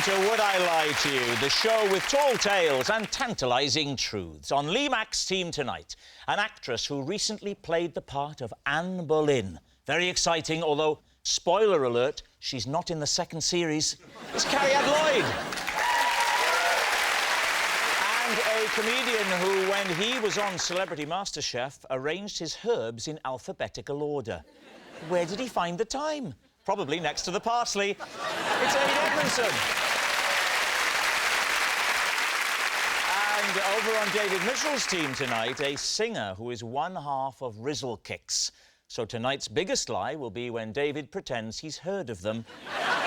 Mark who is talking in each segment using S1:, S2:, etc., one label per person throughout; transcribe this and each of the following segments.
S1: Welcome to Would I Lie to You, the show with tall tales and tantalising truths. On Lee Mack's team tonight, an actress who recently played the part of Anne Boleyn. Very exciting, although, spoiler alert, she's not in the second series. It's Carrie-Anne Lloyd. And a comedian who, when he was on Celebrity MasterChef, arranged his herbs in alphabetical order. Where did he find the time? Probably next to the parsley. It's Aid Edmondson. And over on David Mitchell's team tonight, a singer who is one half of Rizzle Kicks. So tonight's biggest lie will be when David pretends he's heard of them.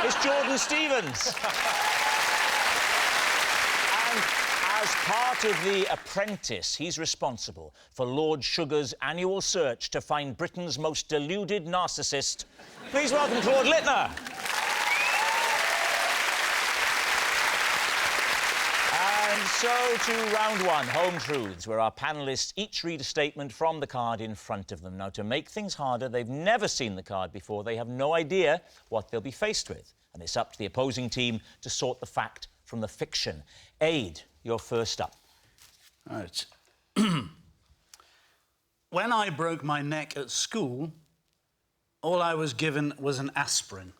S1: It's Jordan Stevens. And as part of The Apprentice, he's responsible for Lord Sugar's annual search to find Britain's most deluded narcissist. Please welcome Claude Littner. And so to round one, Home Truths, where our panellists each read a statement from the card in front of them. Now, to make things harder, they've never seen the card before. They have no idea what they'll be faced with. And it's up to the opposing team to sort the fact from the fiction. Aid, you're first up.
S2: Right. When I broke my neck at school, all I was given was an aspirin.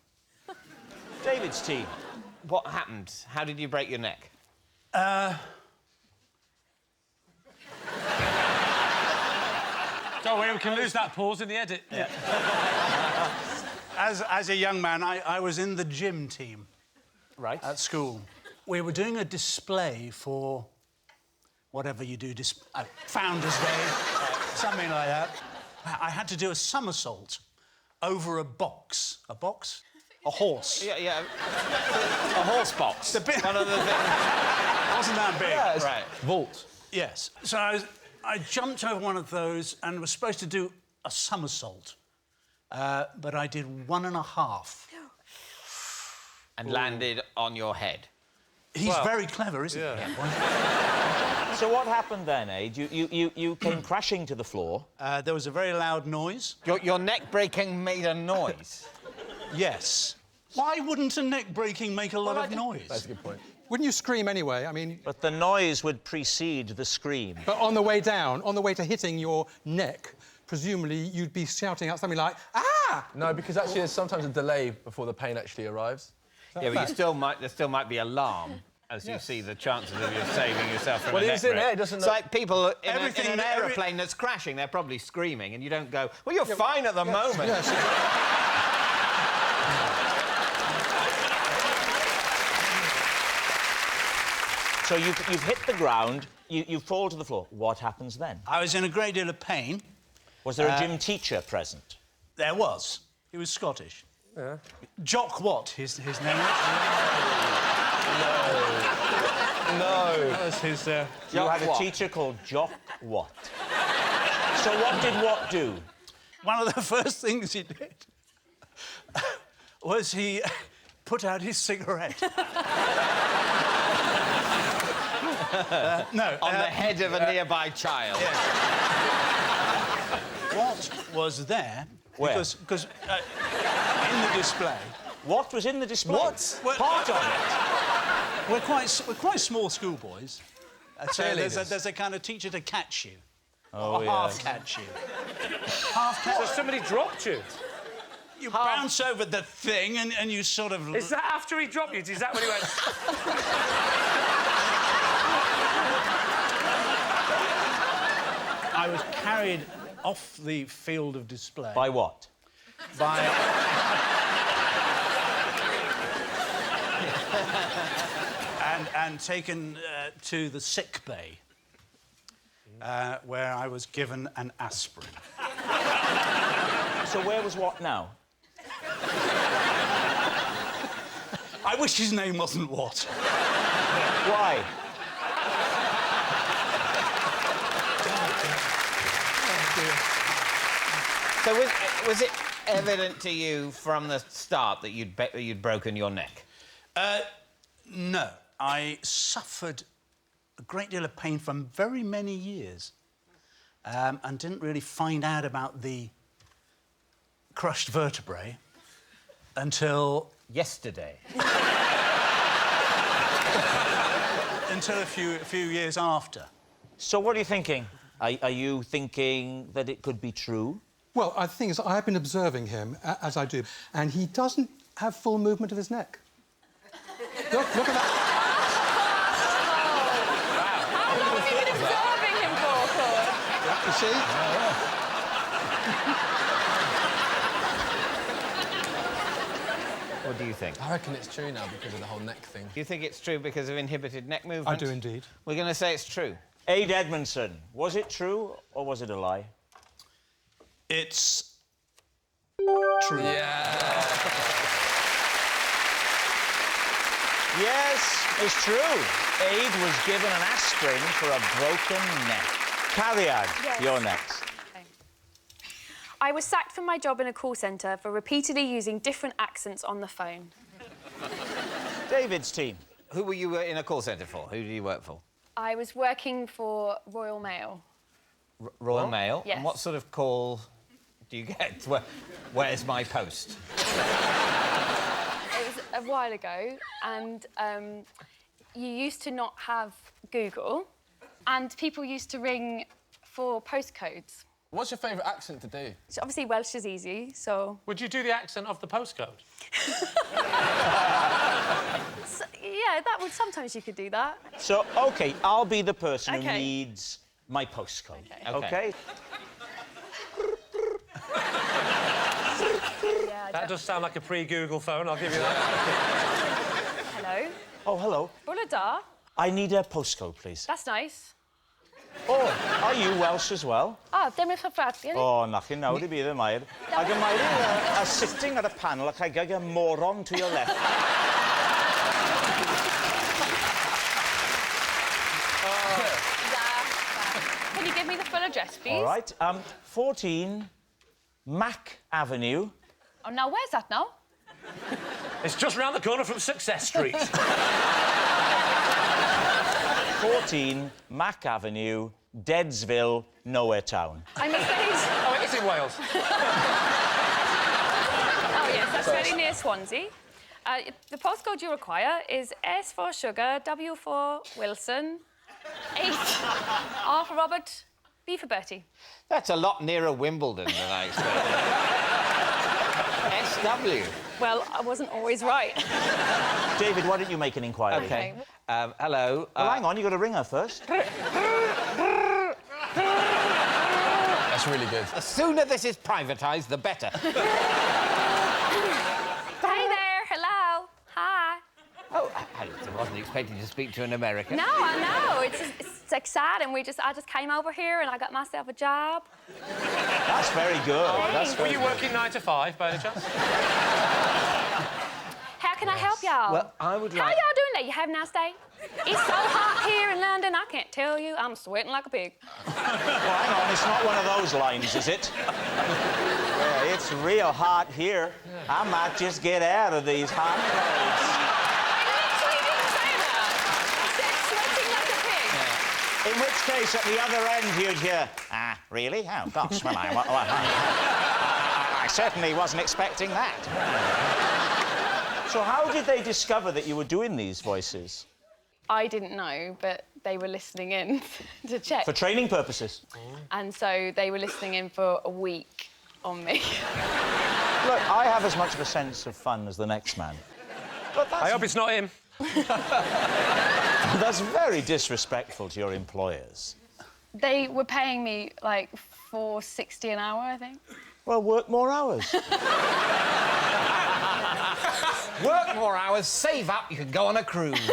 S1: David's team.
S3: What happened? How did you break your neck?
S4: Don't worry, we can lose that pause in the edit.
S2: Yeah. As a young man, I was in the gym team.
S1: Right.
S2: At school. We were doing a display for whatever you do, Founders Day, something like that. I had to do a somersault over a box. A box? A horse.
S3: Yeah. A horse box.
S2: The bit...
S3: One of the things...
S2: wasn't that big.
S3: Yeah, right.
S4: Vault.
S2: Yes. So I jumped over one of those and was supposed to do a somersault. But I did 1.5.
S3: And landed on your head.
S2: He's very clever, isn't he?
S1: Yeah. So what happened then, Aid? You came crashing to the floor.
S2: There was a very loud noise.
S3: Your neck breaking made a noise.
S2: Yes. Why wouldn't a neck breaking make a lot of noise?
S4: That's a good point. Wouldn't you scream anyway? I mean...
S1: But the noise would precede the scream.
S4: But on the way down, on the way to hitting your neck, presumably you'd be shouting out something like, ah!
S5: No, because actually there's sometimes a delay before the pain actually arrives.
S3: Yeah, but there still might be alarm as you see the chances of you saving yourself from a neck
S5: he's in
S3: break.
S5: there, doesn't
S3: It's like people in an
S2: every-
S3: aeroplane that's crashing, they're probably screaming, and you don't go, well, you're fine at the moment.
S4: Yes.
S1: So you've hit the ground, you fall to the floor. What happens then?
S2: I was in a great deal of pain.
S1: Was there a gym teacher present?
S2: There was. He was Scottish.
S5: Yeah.
S2: Jock Watt, his name was.
S5: No.
S2: That was his...
S1: You had a teacher called Jock Watt. So what did Watt do?
S2: One of the first things he did was he put out his cigarette. No.
S3: On the head of a nearby child.
S2: Yes. Watt was there...
S1: Where?
S2: Because in the display...
S1: What was in the display?
S2: What?
S1: Part of it.
S2: We're quite small schoolboys. So there's a kind of teacher to catch you.
S1: Oh,
S2: or
S1: yes.
S2: half catch you. Half catch.
S4: So somebody dropped you?
S2: You bounce over the thing and you sort of...
S4: Is that after he dropped you? Is that when he went...
S2: I was carried off the field of display.
S1: By what?
S2: By... and taken to the sick bay, where I was given an aspirin.
S1: So where was Watt now?
S2: I wish his name wasn't Watt.
S1: Why?
S3: So was it evident to you from the start that you'd broken your neck?
S2: No. I suffered a great deal of pain for very many years and didn't really find out about the crushed vertebrae until...
S3: Yesterday.
S2: Until a few years after.
S1: So what are you thinking? Are you thinking that it could be true?
S4: Well, the thing is, I have been observing him, as I do, and he doesn't have full movement of his neck. Look at that.
S6: How long have you been observing him for, Claude?
S4: You see?
S3: What do you think?
S5: I reckon it's true now because of the whole neck thing.
S3: Do you think it's true because of inhibited neck movement?
S4: I do indeed.
S3: We're going to say it's true.
S1: Aid Edmondson, was it true or was it a lie?
S2: It's true.
S5: Yeah.
S1: Yes, it's true. Aid was given an aspirin for a broken neck. Cariad,
S6: Yes.
S1: you're next.
S6: I was sacked from my job in a call centre for repeatedly using different accents on the phone.
S1: David's team.
S3: Who were you in a call centre for? Who did you work for?
S6: I was working for Royal Mail.
S3: Royal Mail?
S6: Yes.
S3: And what sort of call do you get? Where's my post?
S6: It was a while ago, and you used to not have Google, and people used to ring for postcodes.
S5: What's your favourite accent to do?
S6: So obviously Welsh is easy, so...
S7: Would you do the accent of the postcode?
S6: So, yeah, that would... Sometimes you could do that.
S1: So, OK, I'll be the person who
S6: OK.
S1: needs my postcode.
S6: OK.
S1: OK?
S6: Yeah,
S7: That does sound like a pre-Google phone, I'll give you that.
S6: Hello.
S1: Oh, hello.
S6: Bula da.
S1: I need a postcode, please.
S6: That's nice.
S1: Oh, are you Welsh as well?
S6: Ah, dim eich ffordd.
S1: Oh, nachyn nawr I bydd y Mair. Ac y Mair are sitting at a panel ac I got a moron to your left.
S6: Can you give me the full address, please?
S1: All right. 14 Mac Avenue.
S6: Oh, now where's that now?
S7: It's just round the corner from Success Street.
S1: 14 Mac Avenue, Deadsville, Nowhere Town.
S6: I'm afraid...
S7: Oh, it is in Wales.
S6: Oh, yes, that's very near Swansea. The postcode you require is S for Sugar, W for Wilson, 8, R for Robert, B for Bertie.
S3: That's a lot nearer Wimbledon than I expected. SW.
S6: Well, I wasn't always right.
S1: David, why don't you make an inquiry?
S3: OK. Hello.
S1: Well, hang on, you've got to ring her first.
S5: That's really good.
S3: The sooner this is privatised, the better.
S6: Hey there, hello, hi.
S3: Oh, I wasn't expecting to speak to an American.
S6: No, I know, it's exciting. I just came over here and I got myself a job.
S1: That's very good. That's
S7: Were
S1: very
S7: you working 9 to 5, by any chance?
S6: How can I help y'all?
S3: Well, I would
S6: How
S3: like...
S6: y'all doing there? You have a nice day? It's so hot here in London, I can't tell you. I'm sweating like a pig.
S1: Well, hang on, it's not one of those lines, is it? Yeah, it's real hot here. I might just get out of these hot clothes.
S6: I literally didn't say that. I said sweating like a pig.
S1: In which case, at the other end, you'd hear, ah, really? Oh, gosh, well, I certainly wasn't expecting that. So how did they discover that you were doing these voices?
S6: I didn't know, but they were listening in to check.
S1: For training purposes?
S6: And so they were listening in for a week on me.
S1: Look, I have as much of a sense of fun as the next man. But
S7: I hope it's not him.
S1: that's very disrespectful to your employers.
S6: They were paying me, like, $4.60 an hour, I think.
S1: Well, work more hours.
S3: Work more hours, save up, you can go on a cruise.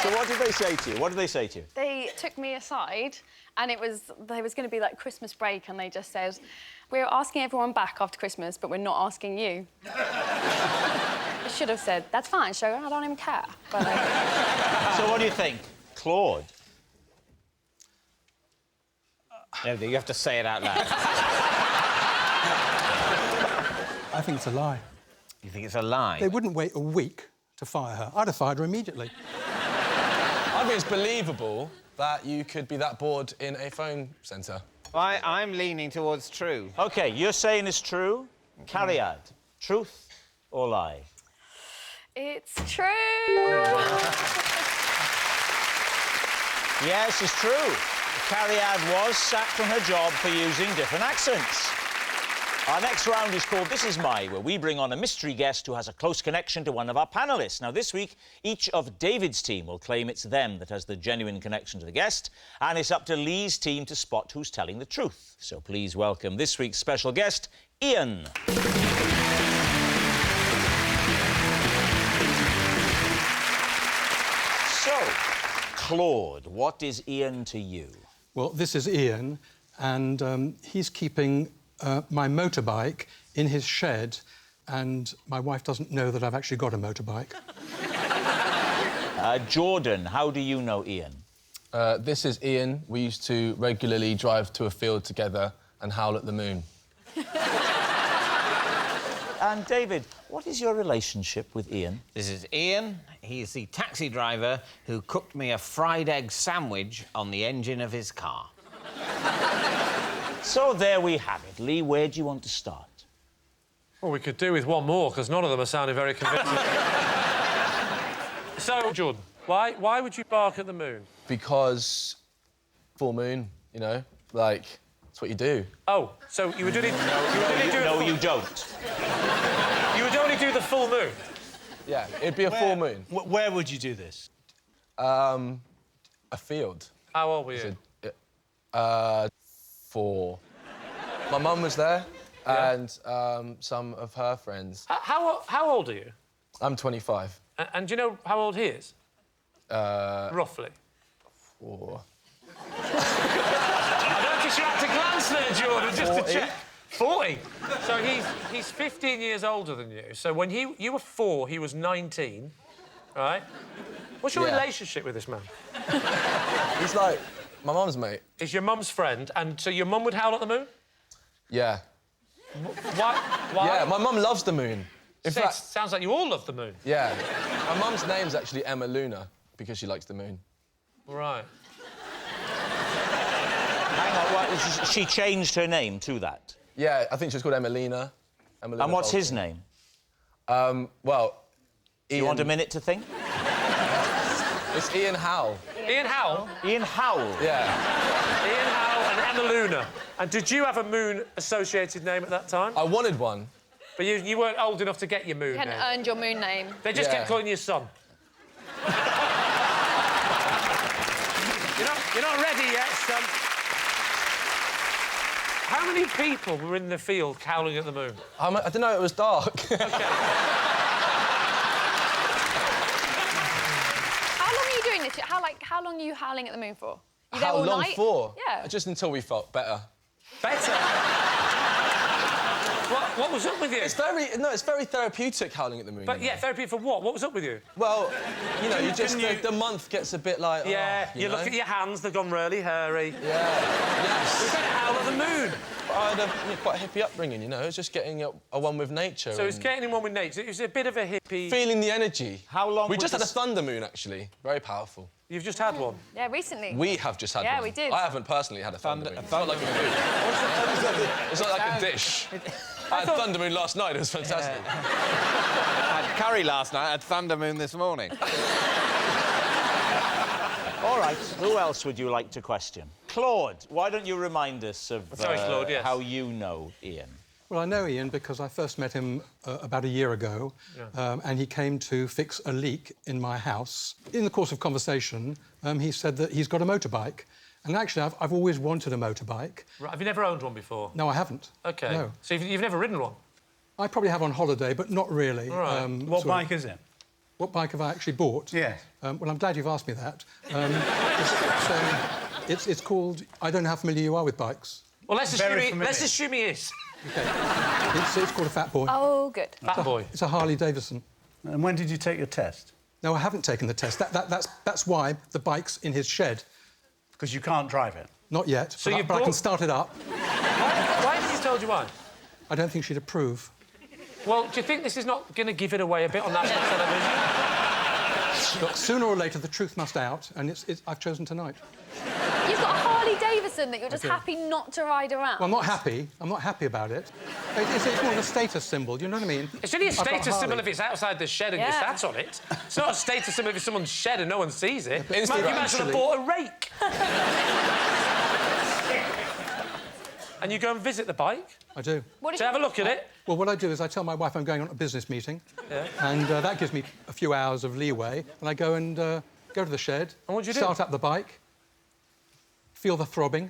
S1: So what did they say to you? What did they say to you?
S6: They took me aside, and there was going to be, like, Christmas break, and they just said, we're asking everyone back after Christmas, but we're not asking you. I should have said, that's fine, sugar, I don't even care. But,
S1: So what do you think? Claude?
S3: No, you have to say it out loud.
S4: I think it's a lie.
S3: You think it's a lie?
S4: They wouldn't wait a week to fire her. I'd have fired her immediately.
S5: I think it's believable that you could be that bored in a phone centre.
S3: I'm leaning towards true.
S1: OK, you're saying it's true. Cariad? Truth or lie?
S6: It's true.
S1: Yes, it's true. Cariad was sacked from her job for using different accents. Our next round is called This Is My, where we bring on a mystery guest who has a close connection to one of our panellists. Now, this week, each of David's team will claim it's them that has the genuine connection to the guest, and it's up to Lee's team to spot who's telling the truth. So please welcome this week's special guest, Ian. So, Claude, what is Ian to you?
S4: Well, this is Ian, and he's keeping my motorbike in his shed, and my wife doesn't know that I've actually got a motorbike.
S1: Jordan, how do you know Ian?
S5: This is Ian. We used to regularly drive to a field together and howl at the moon.
S1: And David, what is your relationship with Ian?
S3: This is Ian. He's the taxi driver who cooked me a fried egg sandwich on the engine of his car.
S1: So there we have it. Lee, where do you want to start?
S7: Well, we could do with one more, because none of them are sounding very convincing. So, Jordan, why would you bark at the moon?
S5: Because full moon, you know, like, that's what you do.
S7: Oh, so you would only...
S1: No, you don't.
S7: You would only do the full moon?
S5: Yeah, it'd be a full moon.
S2: Where would you do this?
S5: A field.
S7: How old were you?
S5: 4. My mum was there,
S7: Yeah.
S5: and some of her friends.
S7: How old are you?
S5: I'm 25.
S7: And do you know how old he is? Roughly.
S5: 4.
S7: I noticed you had to glance there, Jordan, just
S5: 40.
S7: to check. 40. So he's 15 years older than you. So when you were 4, he was 19, right? What's your
S5: Yeah.
S7: relationship with this man?
S5: He's like my mum's mate.
S7: Is your mum's friend, and so your mum would howl at the moon?
S5: Yeah.
S7: Why?
S5: Yeah, my mum loves the moon. In fact,
S7: Sounds like you all love the moon.
S5: yeah. My mum's name's actually Emma Luna because she likes the moon.
S7: Right.
S1: Hang on, she changed her name to that.
S5: Yeah, I think she was called Emelina.
S1: And what's his name?
S5: Well, Ian...
S1: You want a minute to think?
S5: It's Ian Howell.
S7: Ian Howell?
S1: Ian Howell.
S5: Yeah.
S7: Ian Howell and Emma Luna. And did you have a moon-associated name at that time?
S5: I wanted one.
S7: But you weren't old enough to get your moon
S6: You hadn't
S7: name.
S6: earned your moon name.
S7: They just
S5: Yeah.
S7: kept calling you son. You're not ready yet, son. How many people were in the field howling at the moon?
S5: I don't know, it was dark.
S6: How long are you doing this? How long are you howling at the moon for? You there
S5: How
S6: all
S5: long
S6: night?
S5: for?
S6: Yeah.
S5: Just until we felt better.
S7: Better. What was up with you?
S5: It's very therapeutic howling at the moon.
S7: But
S5: you
S7: yeah,
S5: know?
S7: therapy for what? What was up with you?
S5: Well, you know, the month gets a bit like...
S7: Yeah,
S5: oh,
S7: you
S5: know?
S7: look at your hands, they've gone really hairy.
S5: Yeah, yes.
S7: We're going to howl at the moon.
S5: I had a quite a hippie upbringing, you know. It's just getting a one with nature.
S7: So it's getting in one with nature. It was a bit of a hippie...
S5: Feeling the energy.
S1: How long
S5: We
S1: was
S5: just had a
S1: this-
S5: thunder moon, actually. Very powerful.
S7: You've just had one.
S6: Yeah, recently.
S5: We have just had one.
S6: Yeah, we did.
S5: I haven't personally had a thunder moon. It's not like a food. It's not like a dish. I had thunder moon last night. It was fantastic.
S3: I had curry last night. I had thunder moon this morning.
S1: All right, who else would you like to question? Claude, why don't you remind us of
S7: Sorry, Claude, yes.
S1: how you know Ian?
S4: Well, I know Ian because I first met him about a year ago, and he came to fix a leak in my house. In the course of conversation, he said that he's got a motorbike, and actually, I've always wanted a motorbike.
S7: Right, have you never owned one before?
S4: No, I haven't.
S7: OK.
S4: No.
S7: So you've never ridden one?
S4: I probably have on holiday, but not really.
S7: Right.
S2: What bike is it?
S4: What bike have I actually bought?
S2: Yes.
S4: Well, I'm glad you've asked me that. It's called... I don't know how familiar you are with bikes.
S7: Well, let's
S2: Very
S7: assume he is.
S4: OK. It's called a Fat Boy.
S6: Oh, good.
S7: Fat boy.
S4: It's a Harley Davidson.
S2: And when did you take your test?
S4: No, I haven't taken the test. That's why the bike's in his shed.
S2: Because you can't drive it.
S4: Not yet,
S7: So
S4: but,
S7: you
S4: but I can
S7: bought-
S4: start it up.
S7: Why haven't you told your wife?
S4: I don't think she'd approve.
S7: Well, do you think this is not going to give it away a bit on national television?
S4: Look, sooner or later, the truth must out, and I've chosen tonight.
S6: You've you've got a Harley Davidson that you're just happy not to ride around.
S4: Well, I'm not happy. I'm not happy about it. It's more of a status symbol, you know what I mean?
S7: It's only a
S4: I've got
S7: status symbol
S4: Harley.
S7: if it's outside the shed and your stats on it. It's not a status symbol if it's someone's shed and no one sees it.
S4: but
S7: You might as well have
S4: actually-
S7: bought a rake. And you go and visit the bike
S4: I do.
S7: to have a look at it.
S4: Well, what I do is I tell my wife I'm going on a business meeting, and that gives me a few hours of leeway, and I go and go to the shed,
S7: And what do you do?
S4: start up the bike, feel the throbbing.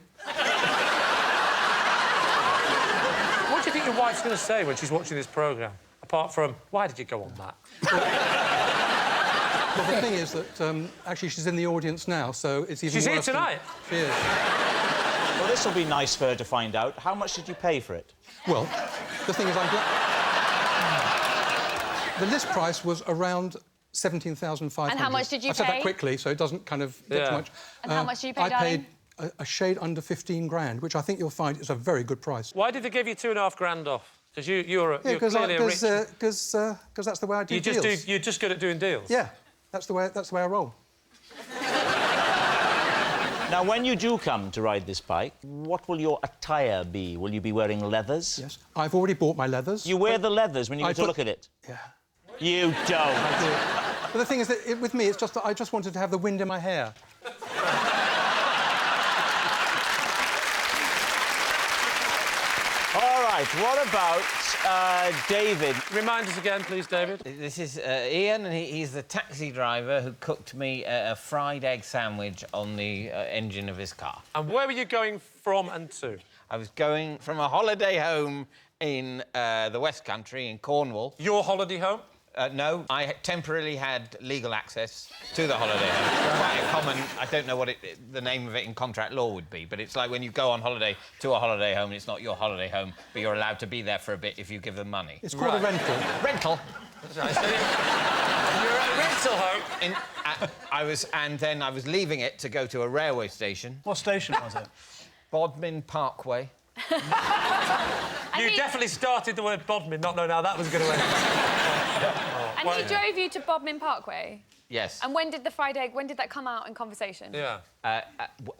S7: What do you think your wife's going to say when she's watching this programme? Apart from, why did you go on that?
S4: Well, the thing is that actually she's in the audience now, so it's even
S7: She's here
S4: worse than-
S7: tonight?
S4: She is.
S1: Well, this will be nice for her to find out. How much did you pay for it?
S4: Well, the thing is, the list price was around 17,500.
S6: And how much did you
S4: I said
S6: pay?
S4: that quickly, so it doesn't kind of get too much.
S6: And how much did you pay,
S4: I
S6: darling?
S4: paid a shade under 15 grand, which I think you'll find is a very good price.
S7: Why did they give you $2.5 grand off? Because you're clearly a rich...
S4: Because that's the way I do deals.
S7: You're just good at doing deals?
S4: Yeah, that's the way I roll.
S1: Now, when you do come to ride this bike, what will your attire be? Will you be wearing leathers?
S4: Yes, I've already bought my leathers.
S1: You wear the leathers when you go to look at it?
S4: Yeah.
S1: You don't.
S4: I do. But the thing is that with me, it's just that I just wanted to have the wind in my hair.
S1: All right, what about David?
S7: Remind us again, please, David.
S3: This is Ian, and he's the taxi driver who cooked me a fried egg sandwich on the engine of his car.
S7: And where were you going from and to?
S3: I was going from a holiday home in the West Country, in Cornwall.
S7: Your holiday home?
S3: No, I temporarily had legal access to the holiday home. Quite a common... I don't know what the name of it in contract law would be, but it's like when you go on holiday to a holiday home, it's not your holiday home, but you're allowed to be there for a bit if you give them money.
S4: It's called a rental.
S3: Rental.
S7: That's right. So you're at a rental home?
S3: Then I was leaving it to go to a railway station.
S2: What station was it?
S3: Bodmin Parkway.
S7: You definitely started the word Bodmin, not knowing how that was going to end.
S6: And he drove you to Bodmin Parkway?
S3: Yes.
S6: And when did the fried egg, when did that come out in conversation?
S7: Yeah.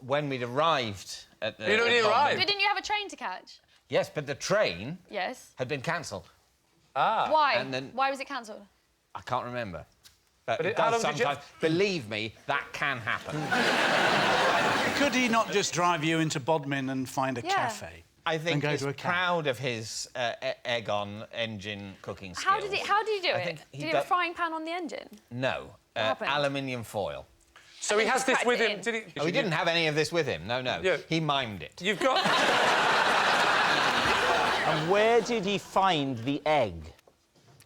S3: When we'd arrived at the...
S7: You know when you
S3: at Bodmin.
S7: arrived?
S6: But didn't you have a train to catch?
S3: Yes, but the train
S6: Yes.
S3: had been cancelled.
S6: Why?
S3: And then-
S6: Why was it cancelled?
S3: I can't remember. But it
S7: how
S3: does
S7: long did you-
S3: sometimes. Believe me, that can happen.
S2: Could he not just drive you into Bodmin and find a cafe?
S3: I think
S2: go
S3: he's
S2: to a camp?
S3: proud of his egg-on engine cooking skills.
S6: How did he do
S3: I
S6: it?
S3: think
S6: Did he have a frying pan on the engine?
S3: No.
S6: happened?
S3: Aluminium foil.
S7: So he has this
S6: cracked
S7: with
S6: it
S7: him,
S6: in.
S7: did he?
S3: Oh, he didn't have any of this with him. No, no.
S7: Yeah.
S3: He mimed it.
S7: You've got...
S1: And where did he find the egg?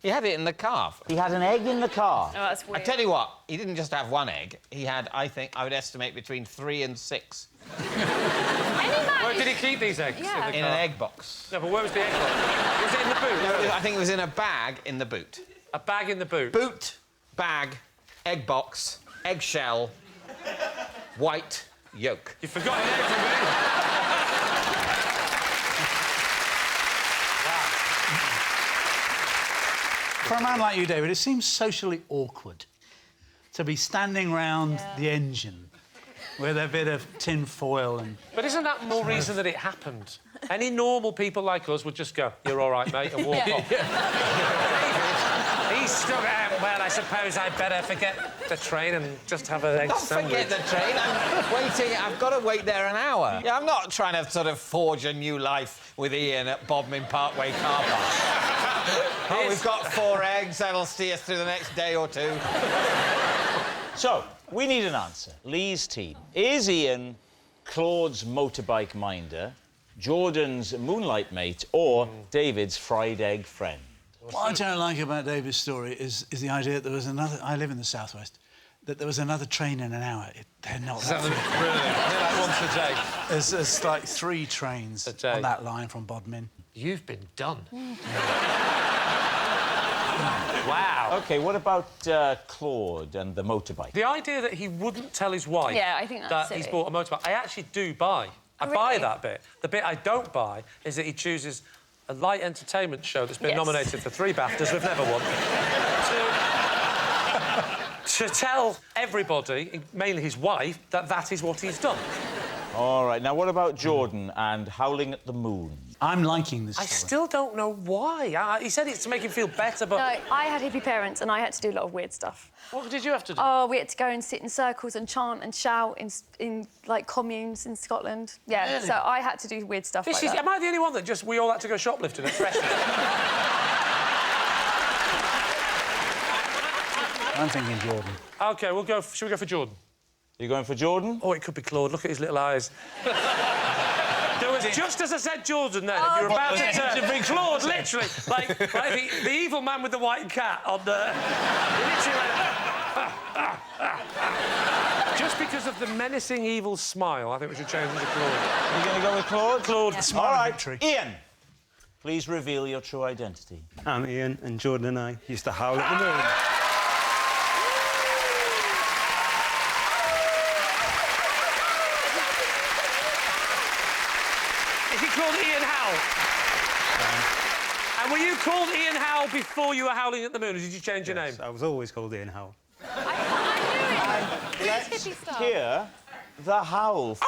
S3: He had it in the car.
S1: He had an egg in the car.
S6: Oh, that's
S3: I
S6: weird.
S3: tell you what, he didn't just have one egg. He had, I think, I would estimate between 3 and 6
S6: Any man
S7: Where
S6: who-
S7: did he keep these eggs?
S6: Yeah.
S3: in an egg box.
S7: No, but where was the egg box? Was it in the boot?
S3: I think it was in a bag in the boot.
S7: A bag in the boot?
S3: Boot, bag, egg box, eggshell, white yolk.
S7: You've forgotten everything.
S2: For a man like you, David, it seems socially awkward to be standing round the engine with a bit of tin foil and...
S7: But isn't that more reason that it happened? Any normal people like us would just go, "You're all right, mate," and walk off. He stuck out. Well, I suppose I'd better forget the train and just have an egg
S3: Don't
S7: sandwich.
S3: forget the train. I'm waiting. I've got to wait there an hour. Yeah, I'm not trying to sort of forge a new life with Ian at Bodmin Parkway car park. Oh, we've got 4 eggs. That'll see us through the next day or 2.
S1: So, we need an answer. Lee's team. Is Ian Claude's motorbike minder, Jordan's moonlight mate, or David's fried egg friend?
S2: What I don't like about David's story is the idea that there was another... I live in the southwest. That there was another train in an hour. They're not that
S7: Brilliant. They're like once a day.
S2: There's like 3 trains
S7: day.
S2: on that line from Bodmin.
S7: You've been done. Wow.
S1: OK, what about Claude and the motorbike?
S7: The idea that he wouldn't tell his wife
S6: Yeah, I think that's
S7: that he's
S6: silly.
S7: bought a motorbike, I actually do buy. I
S6: Oh,
S7: buy
S6: really?
S7: that bit. The bit I don't buy is that he chooses a light entertainment show that's been
S6: Yes.
S7: nominated for 3 BAFTAs we've never won, to tell everybody, mainly his wife, that that is what he's done.
S1: All right, now what about Jordan and Howling at the Moon?
S2: I'm liking this
S7: I
S2: story.
S7: still don't know why. He said it's to make him feel better, but...
S6: No, I had hippie parents and I had to do a lot of weird stuff.
S7: What did you have to do?
S6: Oh, we had to go and sit in circles and chant and shout in like, communes in Scotland. Yeah,
S7: Really?
S6: so I had to do weird stuff like that.
S7: Am I the only one that we all had to go shoplifting at Preston?
S2: I'm thinking Jordan.
S7: OK, shall we go for Jordan?
S1: You going for Jordan?
S7: Oh, it could be Claude. Look at his little eyes. There was, just as I said Jordan then,
S6: Oh,
S7: you're about
S6: okay.
S7: to turn. Claude, literally, like the evil man with the white cat on the... He literally went... Just because of the menacing evil smile, I think we should change him to Claude.
S1: You going to go with Claude?
S7: Claude,
S2: The
S7: the
S2: smile
S1: All
S2: of
S1: right,
S2: victory.
S1: Ian, please reveal your true identity.
S8: I'm Ian, and Jordan and I used to howl at the moon.
S7: Is he called Ian Howe? And were you called Ian Howe before you were howling at the moon, or did you change your name?
S8: I was always called Ian Howe.
S6: I knew it.
S1: Let's
S6: hippie stuff.
S1: hear the howl.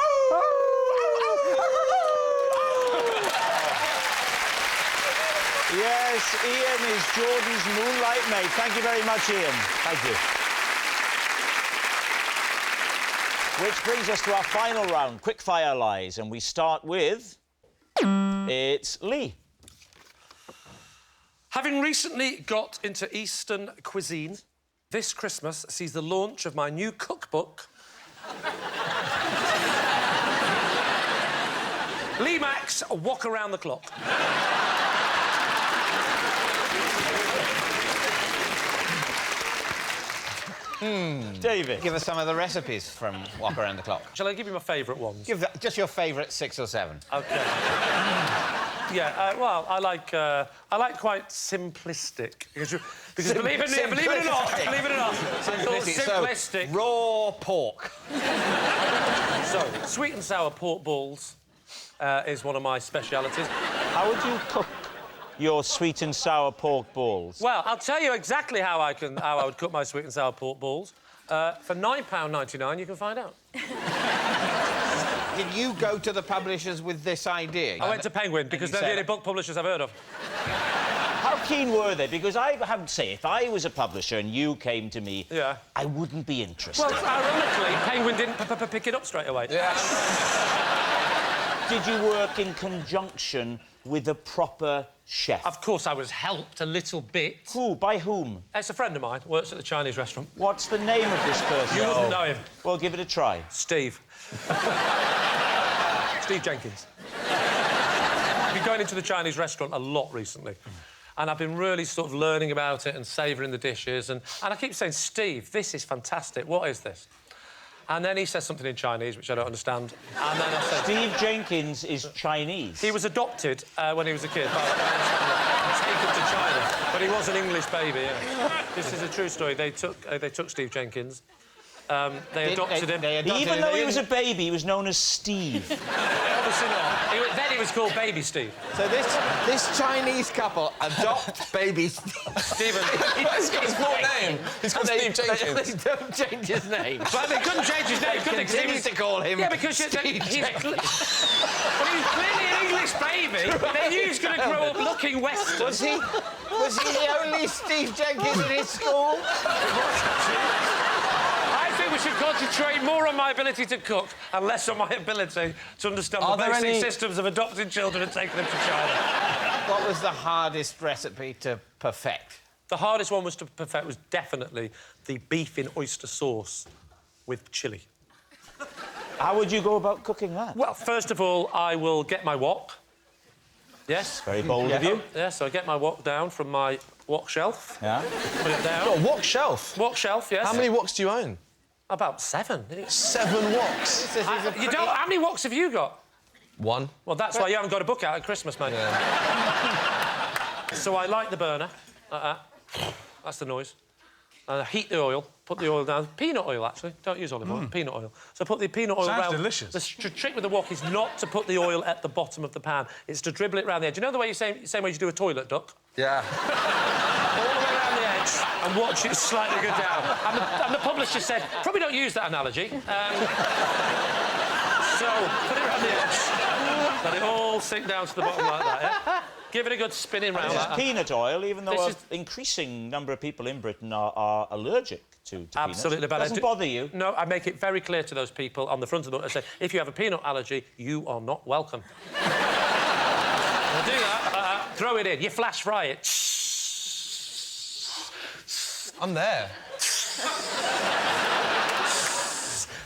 S1: Yes, Ian is Jordan's moonlight mate. Thank you very much, Ian. Thank you. Which brings us to our final round, quickfire lies, and we start with... It's Lee.
S7: Having recently got into Eastern cuisine, this Christmas sees the launch of my new cookbook. Lee Max, Walk Around the Clock.
S1: David.
S3: Give us some of the recipes from Walk Around the Clock.
S7: Shall I give you my favourite ones?
S3: Give just your favourite 6 or 7.
S7: OK. Yeah, well, I like quite simplistic. Because believe it or not, simplistic.
S3: So, raw pork.
S7: So, sweet and sour pork balls is one of my specialities.
S1: How would you cook your sweet and sour pork balls?
S7: Well, I'll tell you exactly how I would cook my sweet and sour pork balls. For £9.99, you can find out.
S3: Did you go to the publishers with this idea?
S7: I went to Penguin because they're the only book publishers I've heard of.
S1: How keen were they? Because I have to say, if I was a publisher and you came to me,
S7: Yeah.
S1: I wouldn't be interested.
S7: Well, ironically, Penguin didn't pick it up straight away.
S5: Yeah.
S1: Did you work in conjunction with a proper chef?
S7: Of course, I was helped a little bit.
S1: Who? By whom?
S7: It's a friend of mine, works at the Chinese restaurant.
S1: What's the name of this person?
S7: You wouldn't know him.
S1: Well, give it a try.
S7: Steve. Steve Jenkins. I've been going into the Chinese restaurant a lot recently. And I've been really sort of learning about it and savouring the dishes. And I keep saying, Steve, this is fantastic. What is this? And then he says something in Chinese, which I don't understand. And then I said...
S1: Steve Jenkins is Chinese.
S7: He was adopted when he was a kid. Taken to China. But he was an English baby, yeah. This is a true story. They took Steve Jenkins. They adopted him.
S1: Even though he was a baby, he was known as Steve.
S7: Obviously not. Then he was called Baby Steve.
S3: So this Chinese couple adopt baby
S7: Stephen.
S5: He's got his full name. He's called Steve Jenkins.
S3: They don't change his name.
S7: But they couldn't change his name, could they?
S3: Continue to call him.
S7: Yeah, because he's clearly an English baby. They knew he was going to grow up looking Western.
S3: Was he the only Steve Jenkins in his school?
S7: I think we should concentrate more on my ability to cook and less on my ability to understand the basic systems of adopting children and taking them to China.
S3: What was the hardest recipe to perfect?
S7: The hardest one was to perfect was definitely the beef in oyster sauce with chilli.
S1: How would you go about cooking that?
S7: Well, first of all, I will get my wok. Yes?
S1: Very bold of you.
S7: Yeah, so I get my wok down from my wok shelf.
S1: Yeah.
S7: Put it down.
S5: Got a wok shelf?
S7: Wok shelf, yes.
S5: How many woks do you own?
S7: About 7.
S5: 7 woks.
S7: You don't... How many woks have you got?
S5: 1.
S7: Well, that's why you haven't got a book out at Christmas, mate. Yeah. So I light the burner, like that. That's the noise. Heat the oil, put the oil down. Peanut oil, actually. Don't use olive oil, peanut oil. So put the peanut oil around...
S2: Sounds delicious.
S7: The trick with the wok is not to put the oil at the bottom of the pan. It's to dribble it around the edge. You know the way same way you do a toilet duck?
S5: Yeah.
S7: All the way around the edge and watch it slightly go down. And the publisher said, probably don't use that analogy. So, put it around the edge. Let it all sink down to the bottom like that, yeah? Give it a good spinning round.
S1: This
S7: like
S1: is
S7: that.
S1: peanut oil, even though
S7: This
S1: an
S7: is-
S1: increasing number of people in Britain are allergic to peanuts.
S7: Absolutely, but
S1: Doesn't bother you?
S7: No, I make it very clear to those people on the front of the book. I say, if you have a peanut allergy, you are not welcome. We'll do that. Throw it in. You flash fry it.
S5: I'm there.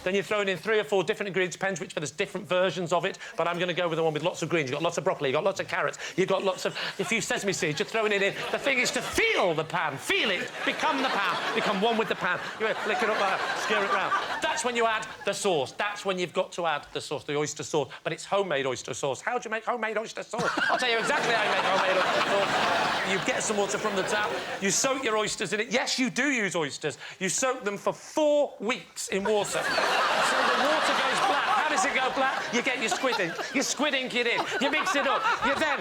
S7: Then you're throwing in 3 or 4 different ingredients, depends which, but there's different versions of it. But I'm going to go with the one with lots of greens. You've got lots of broccoli, you've got lots of carrots, you've got lots of a few sesame seeds. You're throwing it in. The thing is to feel the pan, feel it, become the pan, become one with the pan. You flick it up like that, stir it round. That's when you add the sauce. That's when you've got to add the sauce, the oyster sauce. But it's homemade oyster sauce. How do you make homemade oyster sauce? I'll tell you exactly how you make homemade oyster sauce. You get some water from the tap, you soak your oysters in it. Yes, you do use oysters. You soak them for 4 weeks in water. So the water goes black. How does it go black? You get your squid ink. You squid ink it in. You mix it up. You then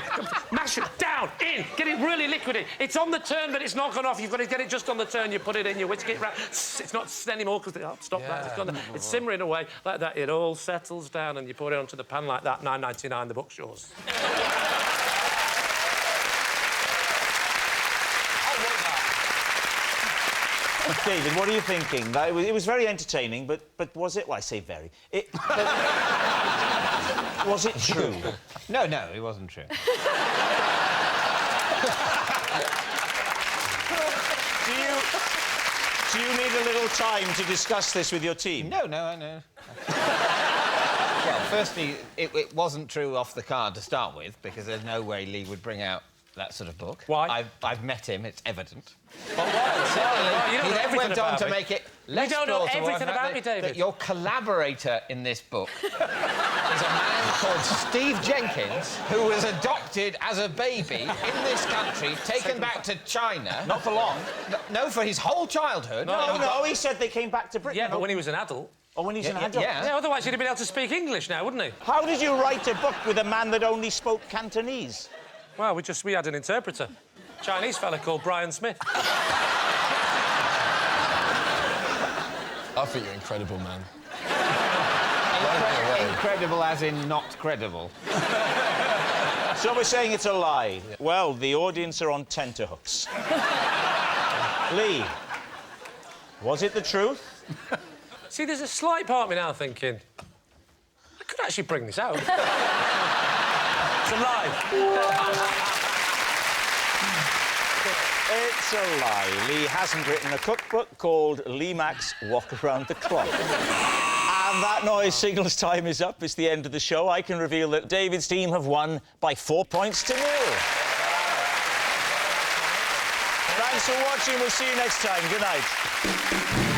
S7: mash it down, in. Get it really liquidy. It's on the turn, but it's not gone off. You've got to get it just on the turn. You put it in, you whisk it round. It's not anymore because... Oh, stop that. It's gone. It's simmering away like that. It all settles down and you put it onto the pan like that. £9.99, the book's yours.
S1: David, what are you thinking? It was very entertaining, but was it? Well, I say very. Was it true?
S3: No, it wasn't true.
S1: Do you need a little time to discuss this with your team?
S3: No, I know. Well, firstly, it wasn't true off the card to start with, because there's no way Lee would bring out that sort of book.
S7: Why?
S3: I've met him, it's evident.
S7: But why? You don't
S3: He
S7: know
S3: then
S7: everything
S3: went on
S7: about
S3: to
S7: me.
S3: make it less
S7: You don't know
S3: plausible,
S7: everything
S3: in fact,
S7: about me, David.
S3: that your collaborator in this book is a man called Steve Jenkins, who was adopted as a baby in this country, taken back to China.
S1: Not for long.
S3: No, for his whole childhood.
S1: No, he said they came back to Britain.
S7: Yeah, but when he was an adult.
S1: Oh, when he's an adult?
S3: Yeah.
S7: Yeah, otherwise he'd have been able to speak English now, wouldn't he?
S1: How did you write a book with a man that only spoke Cantonese?
S7: Well, we had an interpreter. Chinese fella called Brian Smith.
S5: I think you're incredible, man.
S3: Incredible as in not credible.
S1: So we're saying it's a lie. Yeah. Well, the audience are on tenterhooks. Lee, was it the truth?
S7: See, there's a slight part of me now thinking, I could actually bring this out. It's a lie.
S1: It's a lie. Lee hasn't written a cookbook called Lee Mack's Walk Around the Clock. And that noise signals time is up. It's the end of the show. I can reveal that David's team have won by 4 points to 0. Thanks for watching. We'll see you next time. Good night.